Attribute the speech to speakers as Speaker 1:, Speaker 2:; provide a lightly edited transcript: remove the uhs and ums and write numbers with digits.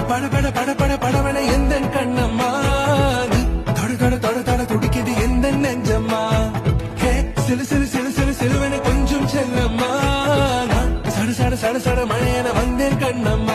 Speaker 1: பட பட பட பட படவன எந்த கண்ணம்மா நீ தொட தொட தொட தொட துடிக்குது எந்த நெஞ்சம்மா ஹே சிலு சிலு சிலு சிலு சிலுவன கொஞ்சம் செல்லம்மா நான் சட சட சட சட மழையன வந்தேன் கண்ணம்மா